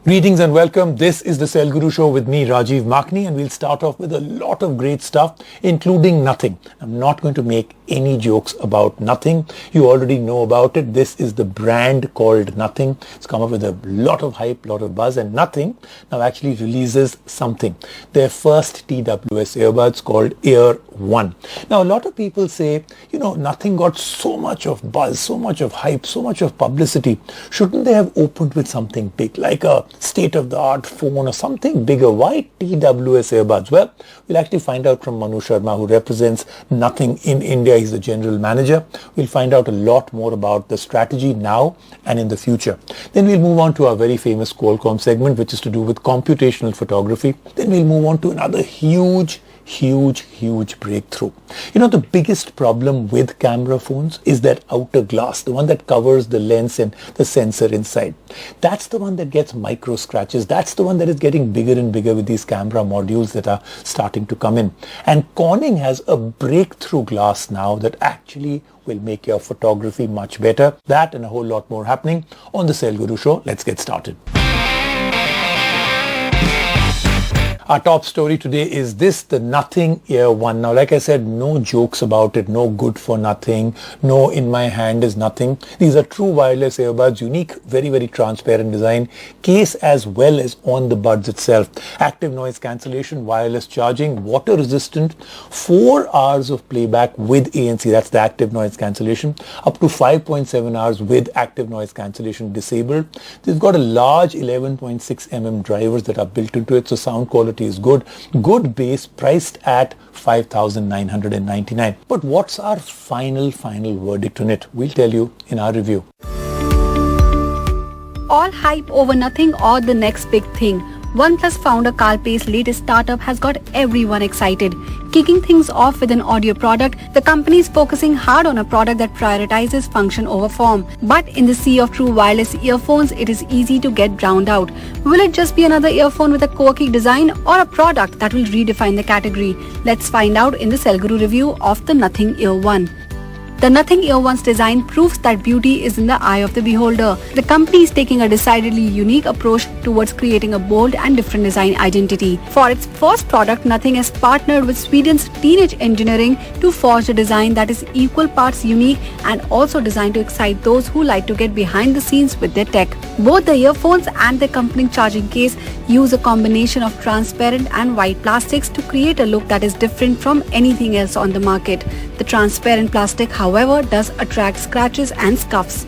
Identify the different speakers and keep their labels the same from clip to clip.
Speaker 1: Greetings and welcome. This is the Cell Guru Show with me, Rajiv Makni, and we'll start off with a lot of great stuff, including nothing. I'm not going to make any jokes about nothing. You already know about it. This is the brand called Nothing. It's come up with a lot of hype, lot of buzz, and Nothing now actually releases something. Their first TWS earbuds called Ear 1. Now, a lot of people say, Nothing got so much of buzz, so much of hype, so much of publicity. Shouldn't they have opened with something big, like a state-of-the-art phone or something bigger? Why TWS earbuds? Well, we'll actually find out from Manu Sharma, who represents Nothing in India. He's the general manager. We'll find out a lot more about the strategy now and in the future. Then we'll move on to our very famous Qualcomm segment, which is to do with computational photography. Then we'll move on to another huge breakthrough. The biggest problem with camera phones is that outer glass, the one that covers the lens and the sensor inside. That's the one that gets micro scratches. That's the one that is getting bigger and bigger with these camera modules that are starting to come in. And Corning has a breakthrough glass now that actually will make your photography much better. That and a whole lot more happening on the Cell Guru Show. Let's get started. Our top story today is this, the Nothing Ear 1. Now, like I said, no jokes about it, no good for nothing, no in my hand is nothing. These are true wireless earbuds, unique, very transparent design, case as well as on the buds itself. Active noise cancellation, wireless charging, water resistant, 4 hours of playback with ANC, that's the active noise cancellation, up to 5.7 hours with active noise cancellation disabled. They've got a large 11.6mm drivers that are built into it, so sound quality is good base, priced at 5,999. But what's our final verdict on it? We'll tell you in our review.
Speaker 2: All hype over Nothing or the next big thing. OnePlus founder Carl Pei's latest startup has got everyone excited. Kicking things off with an audio product, the company is focusing hard on a product that prioritizes function over form. But in the sea of true wireless earphones, it is easy to get drowned out. Will it just be another earphone with a quirky design or a product that will redefine the category? Let's find out in the Cell Guru review of the Nothing Ear 1. The Nothing Ear 1's design proves that beauty is in the eye of the beholder. The company is taking a decidedly unique approach towards creating a bold and different design identity. For its first product, Nothing has partnered with Sweden's Teenage Engineering to forge a design that is equal parts unique and also designed to excite those who like to get behind the scenes with their tech. Both the earphones and the accompanying charging case use a combination of transparent and white plastics to create a look that is different from anything else on the market. The transparent plastic, however, does attract scratches and scuffs.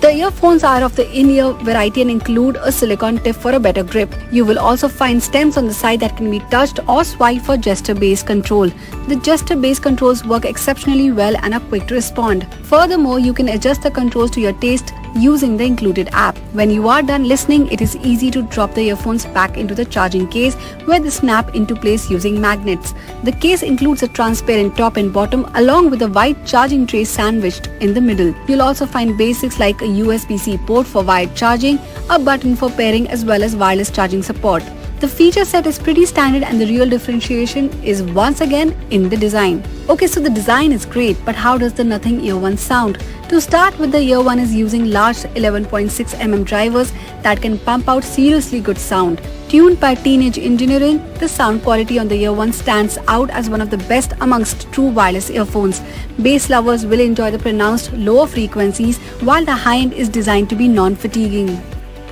Speaker 2: The earphones are of the in-ear variety and include a silicone tip for a better grip. You will also find stems on the side that can be touched or swiped for gesture-based control. The gesture-based controls work exceptionally well and are quick to respond. Furthermore, you can adjust the controls to your taste using the included app. When you are done listening, it is easy to drop the earphones back into the charging case where they snap into place using magnets. The case includes a transparent top and bottom along with a white charging tray sandwiched in the middle. You'll also find basics like a USB-C port for wired charging, a button for pairing as well as wireless charging support. The feature set is pretty standard and the real differentiation is once again in the design. Okay, so the design is great, but how does the Nothing Ear 1 sound? To start with, the Ear 1 is using large 11.6mm drivers that can pump out seriously good sound. Tuned by Teenage Engineering, the sound quality on the Ear 1 stands out as one of the best amongst true wireless earphones. Bass lovers will enjoy the pronounced lower frequencies, while the high end is designed to be non-fatiguing.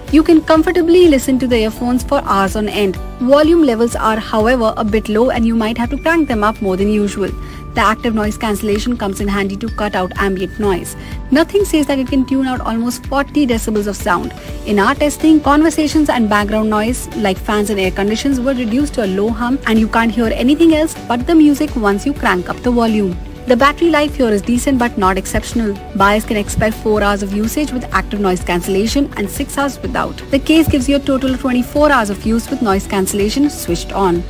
Speaker 2: You can comfortably listen to the earphones for hours on end. Volume levels are, however, a bit low and you might have to crank them up more than usual. The active noise cancellation comes in handy to cut out ambient noise. Nothing says that it can tune out almost 40 decibels of sound. In our testing, conversations and background noise like fans and air conditions were reduced to a low hum and you can't hear anything else but the music once you crank up the volume. The battery life here is decent but not exceptional. Buyers can expect 4 hours of usage with active noise cancellation and 6 hours without. The case gives you a total of 24 hours of use with noise cancellation switched on.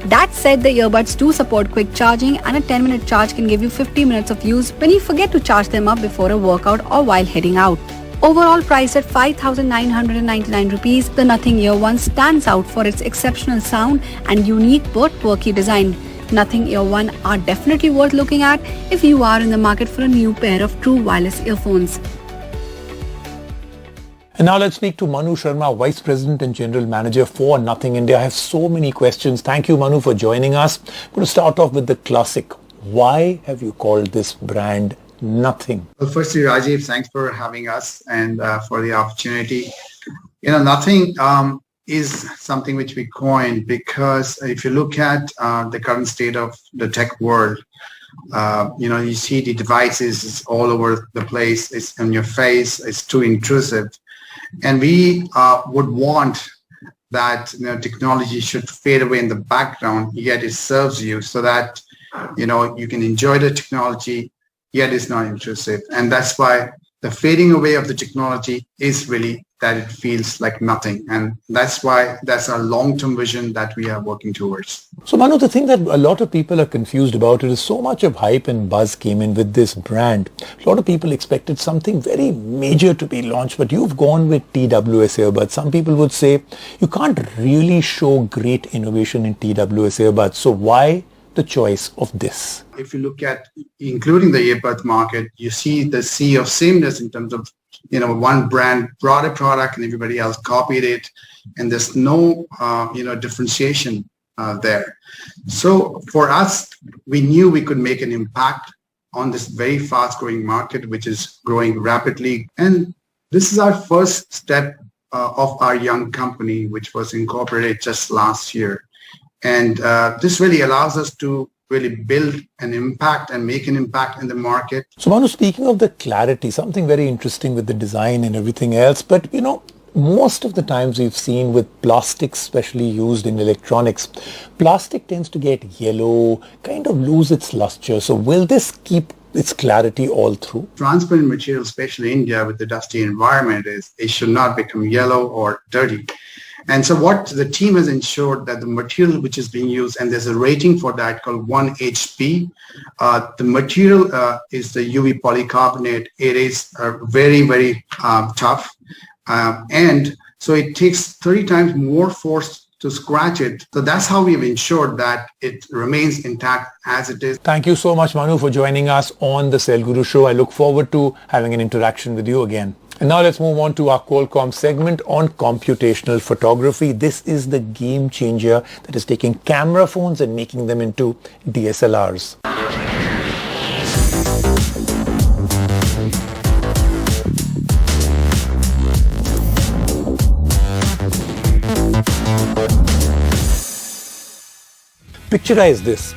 Speaker 2: That said, the earbuds do support quick charging and a 10-minute charge can give you 50 minutes of use when you forget to charge them up before a workout or while heading out. Overall priced at 5,999 rupees, the Nothing Ear 1 stands out for its exceptional sound and unique but quirky design. Nothing Ear 1 are definitely worth looking at if you are in the market for a new pair of true wireless earphones.
Speaker 1: And now let's speak to Manu Sharma, Vice President and General Manager for Nothing India. I have so many questions. Thank you, Manu, for joining us. I'm going to start off with the classic. Why have you called this brand Nothing?
Speaker 3: Well, firstly, Rajiv, thanks for having us and for the opportunity. Nothing is something which we coined because if you look at the current state of the tech world, you see the devices all over the place. It's on your face. It's too intrusive. And we would want that technology should fade away in the background, yet it serves you so that you can enjoy the technology, yet it's not intrusive. And that's why the fading away of the technology is really that it feels like nothing. And that's our long-term vision that we are working towards.
Speaker 1: So Manu, the thing that a lot of people are confused about it is so much of hype and buzz came in with this brand. A lot of people expected something very major to be launched, but you've gone with TWS earbuds. Some people would say you can't really show great innovation in TWS earbuds. So why the choice of this?
Speaker 3: If you look at including the earbud market, you see the sea of sameness in terms of one brand brought a product and everybody else copied it, and there's no differentiation there. So for us, we knew we could make an impact on this very fast growing market, which is growing rapidly. And this is our first step of our young company, which was incorporated just last year. And this really allows us to really build an impact and make an impact in the market.
Speaker 1: So Manu, speaking of the clarity, something very interesting with the design and everything else, but most of the times we've seen with plastics, especially used in electronics, plastic tends to get yellow, kind of lose its luster. So will this keep its clarity all through?
Speaker 3: Transparent material, especially in India with the dusty environment, it should not become yellow or dirty. And so what the team has ensured that the material which is being used, and there's a rating for that called 1HP, the material is the UV polycarbonate. It is very, very tough. And so it takes 30 times more force to scratch it. So that's how we've ensured that it remains intact as it is.
Speaker 1: Thank you so much, Manu, for joining us on the Cell Guru Show. I look forward to having an interaction with you again. And now let's move on to our Qualcomm segment on computational photography. This is the game changer that is taking camera phones and making them into DSLRs. Picturize this.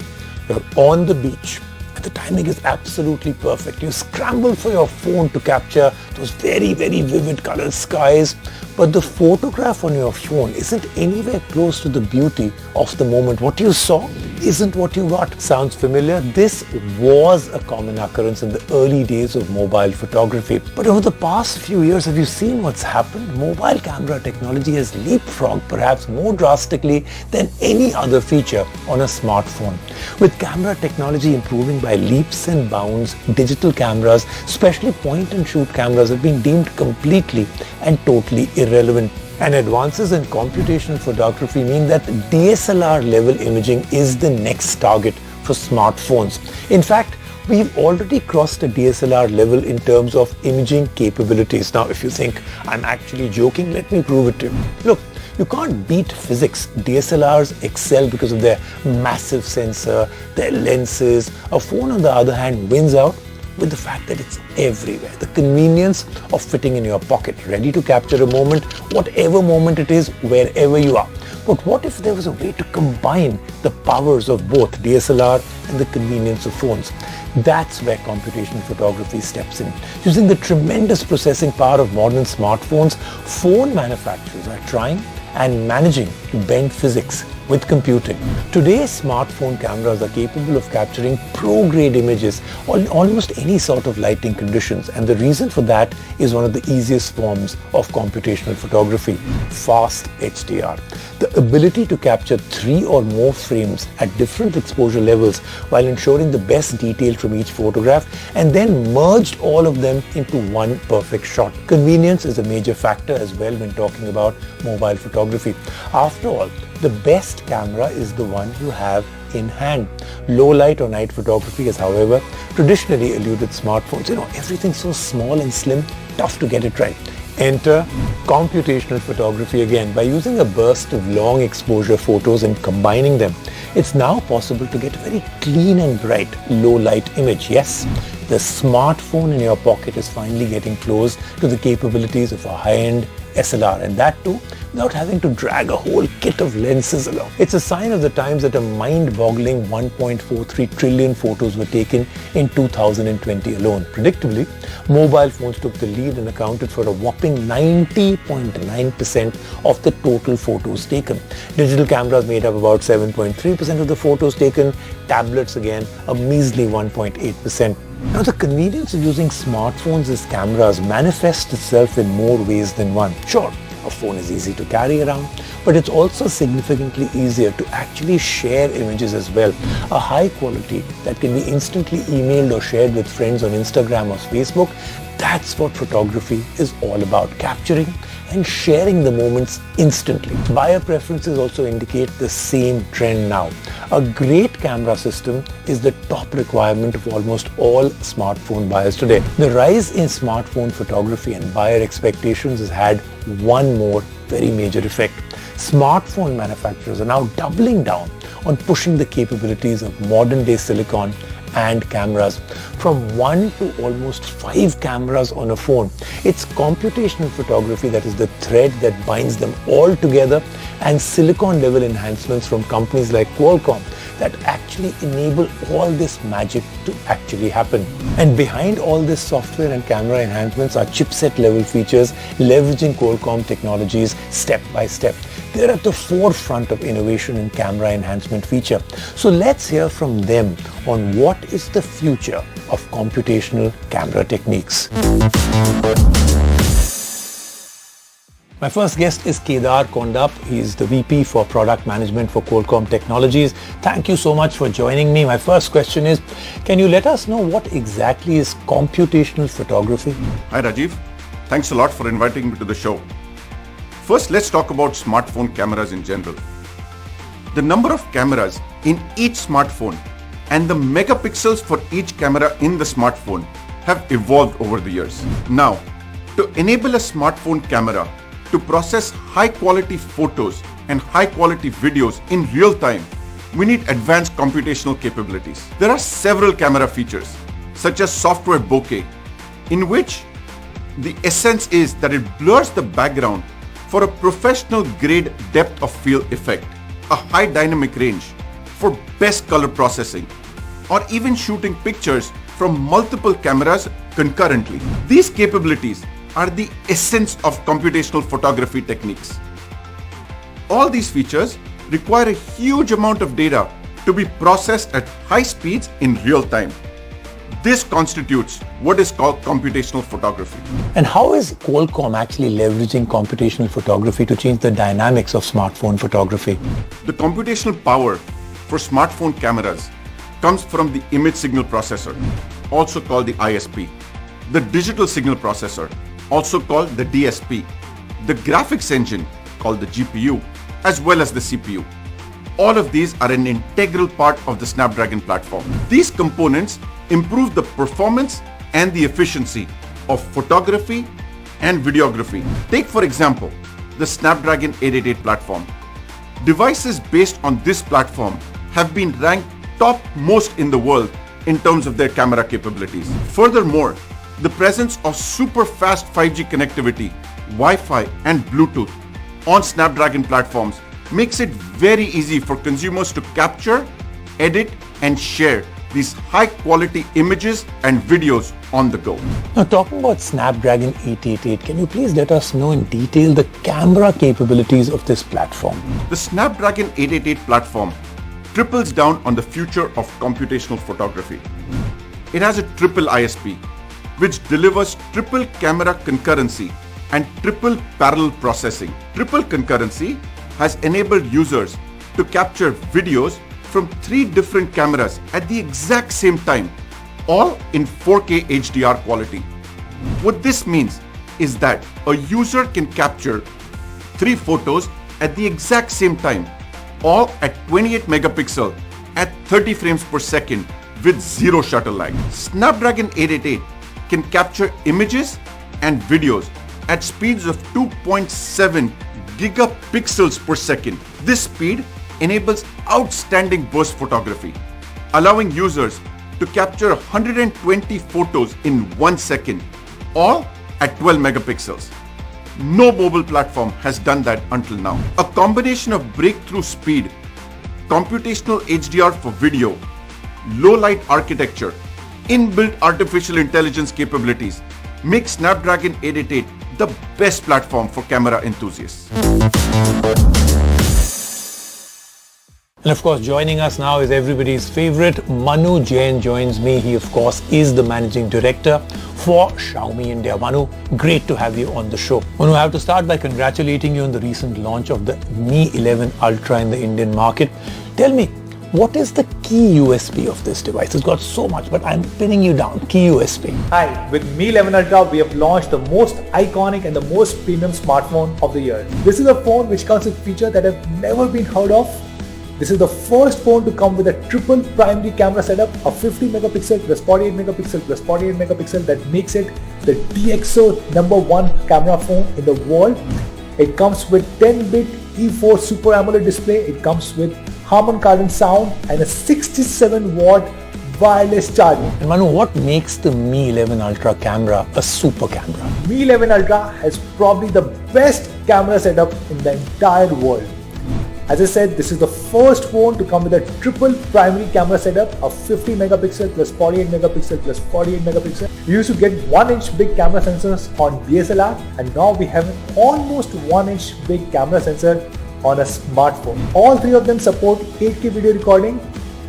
Speaker 1: You're on the beach. The timing is absolutely perfect. You scramble for your phone to capture those very, very vivid colored skies, but the photograph on your phone isn't anywhere close to the beauty of the moment. What you saw isn't what you got. Sounds familiar? This was a common occurrence in the early days of mobile photography. But over the past few years, have you seen what's happened? Mobile camera technology has leapfrogged perhaps more drastically than any other feature on a smartphone. With camera technology improving by leaps and bounds, digital cameras, especially point-and-shoot cameras, have been deemed completely and totally irrelevant. And advances in computational photography mean that DSLR level imaging is the next target for smartphones. In fact, we've already crossed a DSLR level in terms of imaging capabilities. Now, if you think I'm actually joking, let me prove it to you. Look, you can't beat physics. DSLRs excel because of their massive sensor, their lenses. A phone, on the other hand, wins out with the fact that it's everywhere. The convenience of fitting in your pocket, ready to capture a moment, whatever moment it is, wherever you are. But what if there was a way to combine the powers of both DSLR and the convenience of phones? That's where computational photography steps in. Using the tremendous processing power of modern smartphones, phone manufacturers are trying and managing to bend physics with computing. Today's smartphone cameras are capable of capturing pro-grade images on almost any sort of lighting conditions, and the reason for that is one of the easiest forms of computational photography, fast HDR. The ability to capture 3 or more frames at different exposure levels while ensuring the best detail from each photograph and then merged all of them into one perfect shot. Convenience is a major factor as well when talking about mobile photography. After all, the best camera is the one you have in hand. Low light or night photography has, however, traditionally eluded smartphones. Everything's so small and slim, tough to get it right. Enter computational photography again. By using a burst of long exposure photos and combining them, it's now possible to get a very clean and bright low light image. Yes, the smartphone in your pocket is finally getting close to the capabilities of a high-end SLR, and that too without having to drag a whole kit of lenses along. It's a sign of the times that a mind-boggling 1.43 trillion photos were taken in 2020 alone. Predictably, mobile phones took the lead and accounted for a whopping 90.9% of the total photos taken. Digital cameras made up about 7.3% of the photos taken, tablets again a measly 1.8%. Now, the convenience of using smartphones as cameras manifests itself in more ways than one. Sure, a phone is easy to carry around, but it's also significantly easier to actually share images as well. A high quality that can be instantly emailed or shared with friends on Instagram or Facebook. That's what photography is all about, capturing and sharing the moments instantly. Buyer preferences also indicate the same trend now. A great camera system is the top requirement of almost all smartphone buyers today. The rise in smartphone photography and buyer expectations has had one more very major effect. Smartphone manufacturers are now doubling down on pushing the capabilities of modern day silicon and cameras. From 1 to almost 5 cameras on a phone. It's computational photography that is the thread that binds them all together, and silicon level enhancements from companies like Qualcomm that actually enable all this magic to actually happen. And behind all this software and camera enhancements are chipset level features leveraging Qualcomm technologies step by step. They're at the forefront of innovation in camera enhancement feature. So let's hear from them on what is the future of computational camera techniques. My first guest is Kedar Kondap. He's the VP for Product Management for Qualcomm Technologies. Thank you so much for joining me. My first question is, can you let us know what exactly is computational photography?
Speaker 4: Hi Rajiv, thanks a lot for inviting me to the show. First, let's talk about smartphone cameras in general. The number of cameras in each smartphone and the megapixels for each camera in the smartphone have evolved over the years. Now, to enable a smartphone camera to process high-quality photos and high-quality videos in real time, we need advanced computational capabilities. There are several camera features, such as software bokeh, in which the essence is that it blurs the background for a professional-grade depth of field effect, a high dynamic range for best color processing, or even shooting pictures from multiple cameras concurrently. These capabilities are the essence of computational photography techniques. All these features require a huge amount of data to be processed at high speeds in real time. This constitutes what is called computational photography.
Speaker 1: And how is Qualcomm actually leveraging computational photography to change the dynamics of smartphone photography?
Speaker 4: The computational power for smartphone cameras comes from the image signal processor, also called the ISP, the digital signal processor, also called the DSP, the graphics engine, called the GPU, as well as the CPU. All of these are an integral part of the Snapdragon platform. These components improve the performance and the efficiency of photography and videography. Take, for example, the Snapdragon 888 platform. Devices based on this platform have been ranked top most in the world in terms of their camera capabilities. Furthermore, the presence of super fast 5G connectivity, Wi-Fi and Bluetooth on Snapdragon platforms makes it very easy for consumers to capture, edit and share these high quality images and videos on the go.
Speaker 1: Now, talking about Snapdragon 888, can you please let us know in detail the camera capabilities of this platform?
Speaker 4: The Snapdragon 888 platform triples down on the future of computational photography. It has a triple ISP, which delivers triple camera concurrency and triple parallel processing. Triple concurrency has enabled users to capture videos from 3 different cameras at the exact same time, all in 4K HDR quality. What this means is that a user can capture 3 photos at the exact same time, all at 28 megapixel at 30 frames per second with zero shutter lag. Snapdragon 888 can capture images and videos at speeds of 2.7 gigapixels per second. This speed enables outstanding burst photography, allowing users to capture 120 photos in 1 second, all at 12 megapixels. No mobile platform has done that until now. A combination of breakthrough speed, computational HDR for video, low light architecture, inbuilt artificial intelligence capabilities makes Snapdragon 888 the best platform for camera enthusiasts.
Speaker 1: And of course, joining us now is everybody's favorite. Manu Jain joins me. He, of course, is the managing director for Xiaomi India. Manu, great to have you on the show. Manu, I have to start by congratulating you on the recent launch of the Mi 11 Ultra in the Indian market. Tell me, what is the key USP of this device? It's got so much, but I'm pinning you down. Key USP.
Speaker 5: Hi, with Mi 11 Ultra, we have launched the most iconic and the most premium smartphone of the year. This is a phone which comes with features that have never been heard of. This is the first phone to come with a triple primary camera setup, a 50 megapixel plus 48 megapixel plus 48 megapixel that makes it the DxO #1 camera phone in the world. It comes with 10-bit E4 Super AMOLED display. It comes with Harman Kardon sound and a 67-watt wireless charging.
Speaker 1: And Manu, what makes the Mi 11 Ultra camera a super camera?
Speaker 5: Mi 11 Ultra has probably the best camera setup in the entire world. As I said, this is the first phone to come with a triple primary camera setup of 50 megapixel plus 48 megapixel plus 48 megapixel. We used to get 1-inch big camera sensors on DSLR, and now we have an almost 1-inch big camera sensor on a smartphone. All three of them support 8K video recording.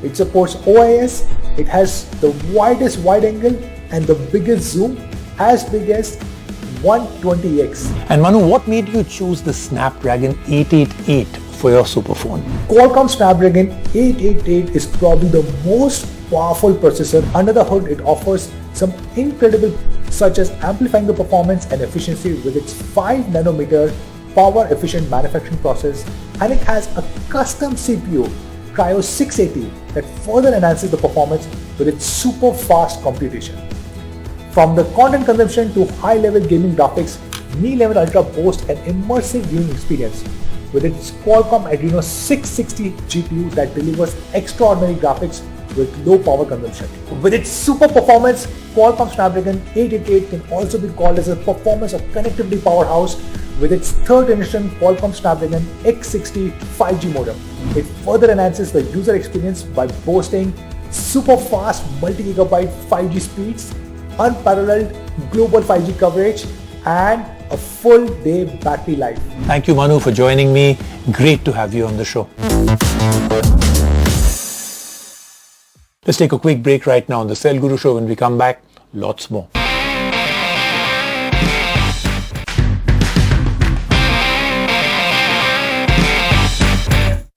Speaker 5: It supports OIS. It has the widest wide angle and the biggest zoom, as big as 120x.
Speaker 1: And Manu, what made you choose the Snapdragon 888 for your super phone?
Speaker 5: Qualcomm Snapdragon 888 is probably the most powerful processor. Under the hood, it offers some incredible such as amplifying the performance and efficiency with its 5 nanometer power efficient manufacturing process, and it has a custom CPU Cryo 680 that further enhances the performance with its super fast computation. From the content consumption to high level gaming graphics, Mi 11 Ultra boasts an immersive viewing experience with its Qualcomm Adreno 660 GPU that delivers extraordinary graphics with low power consumption. With its super performance, Qualcomm Snapdragon 888 can also be called as a performance or connectivity powerhouse with its third generation Qualcomm Snapdragon X60 5G modem. It further enhances the user experience by boasting super fast multi-gigabyte 5G speeds, unparalleled global 5G coverage, and a full day battery life.
Speaker 1: Thank you, Manu, for joining me. Great to have you on the show. Let's take a quick break right now on the Cell Guru Show. When we come back, lots more.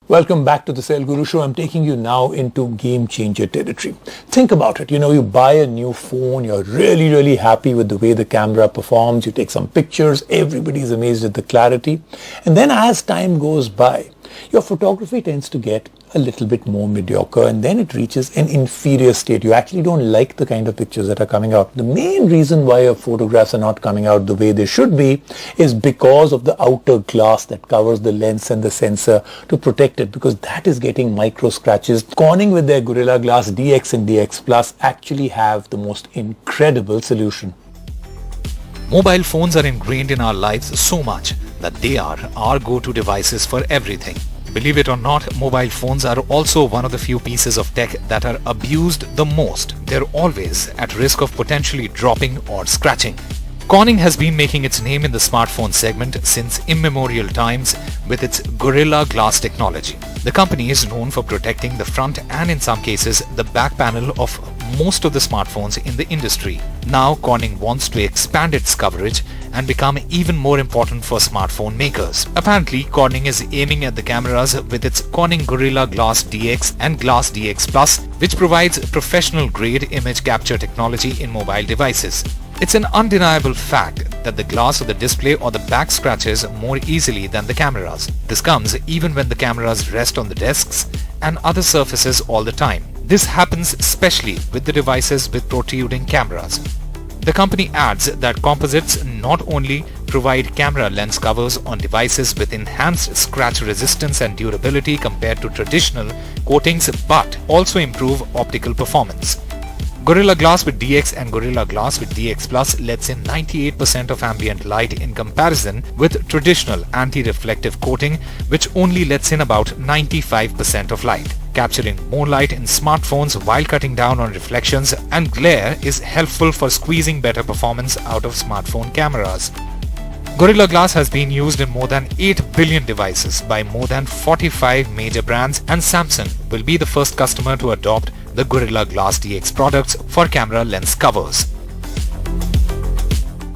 Speaker 1: Welcome back to the Cell Guru Show. I'm taking you now into game changer territory. Think about it. You buy a new phone, you're really happy with the way the camera performs, you take some pictures, everybody's amazed at the clarity. And then as time goes by, your photography tends to get a little bit more mediocre, and then it reaches an inferior state. You actually don't like the kind of pictures that are coming out. The main reason why your photographs are not coming out the way they should be is because of the outer glass that covers the lens and the sensor to protect it, because that is getting micro scratches. Corning with their Gorilla Glass DX and DX Plus actually have the most incredible solution.
Speaker 6: Mobile phones are ingrained in our lives so much that they are our go-to devices for everything. Believe it or not, mobile phones are also one of the few pieces of tech that are abused the most. They're always at risk of potentially dropping or scratching. Corning has been making its name in the smartphone segment since immemorial times with its Gorilla Glass technology. The company is known for protecting the front and in some cases the back panel of most of the smartphones in the industry. Now Corning wants to expand its coverage and become even more important for smartphone makers. Apparently, Corning is aiming at the cameras with its Corning Gorilla Glass DX and Glass DX Plus, which provides professional-grade image capture technology in mobile devices. It's an undeniable fact that the glass of the display or the back scratches more easily than the cameras. This comes even when the cameras rest on the desks and other surfaces all the time. This happens especially with the devices with protruding cameras. The company adds that composites not only provide camera lens covers on devices with enhanced scratch resistance and durability compared to traditional coatings, but also improve optical performance. Gorilla Glass with DX and Gorilla Glass with DX Plus lets in 98% of ambient light in comparison with traditional anti-reflective coating, which only lets in about 95% of light. Capturing more light in smartphones while cutting down on reflections and glare is helpful for squeezing better performance out of smartphone cameras. Gorilla Glass has been used in more than 8 billion devices by more than 45 major brands, and Samsung will be the first customer to adopt the Gorilla Glass DX products for camera lens covers.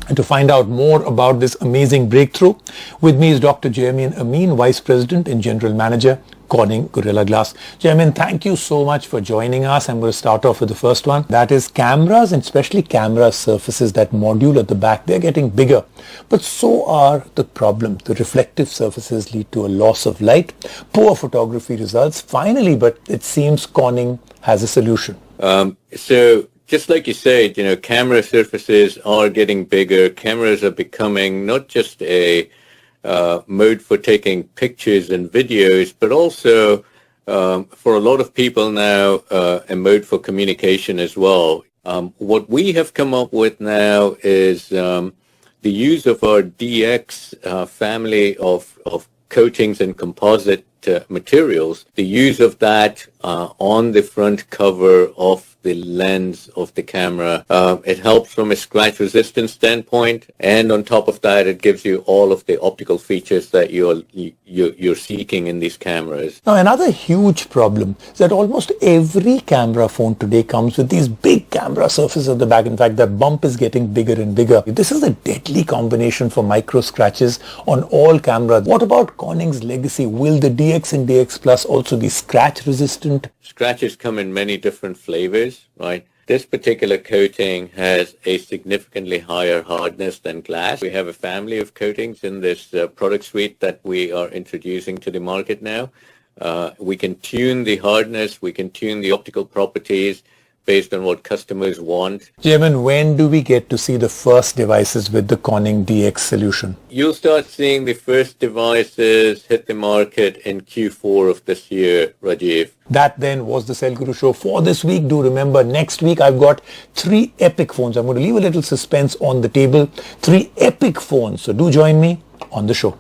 Speaker 1: And to find out more about this amazing breakthrough, with me is Dr. Jaymin Amin, Vice President and General Manager, Corning Gorilla Glass. Jaymin, thank you so much for joining us. I'm going to start off with the first one. That is cameras, and especially camera surfaces, that module at the back, they're getting bigger. But so are the problem. The reflective surfaces lead to a loss of light, poor photography results. Finally, but it seems Corning has a solution.
Speaker 7: So just like you said, camera surfaces are getting bigger. Cameras are becoming not just a mode for taking pictures and videos, but also for a lot of people now a mode for communication as well. What we have come up with now is the use of our DX family of coatings and composite materials, the use of that on the front cover of the lens of the camera. It helps from a scratch resistance standpoint, and on top of that, it gives you all of the optical features that you're seeking in these cameras.
Speaker 1: Now, another huge problem is that almost every camera phone today comes with these big camera surfaces at the back. In fact, the bump is getting bigger and bigger. This is a deadly combination for micro scratches on all cameras. What about Corning's legacy? Will the DX and DX Plus also be scratch resistant?
Speaker 7: Scratches come in many different flavors, right? This particular coating has a significantly higher hardness than glass. We have a family of coatings in this product suite that we are introducing to the market now. We can tune the hardness, we can tune the optical properties based on what customers want.
Speaker 1: Jaymin, when do we get to see the first devices with the Corning DX solution?
Speaker 7: You'll start seeing the first devices hit the market in Q4 of this year, Rajiv.
Speaker 1: That then was the Cell Guru Show for this week. Do remember, next week I've got 3 epic phones. I'm going to leave a little suspense on the table. 3 epic phones. So do join me on the show.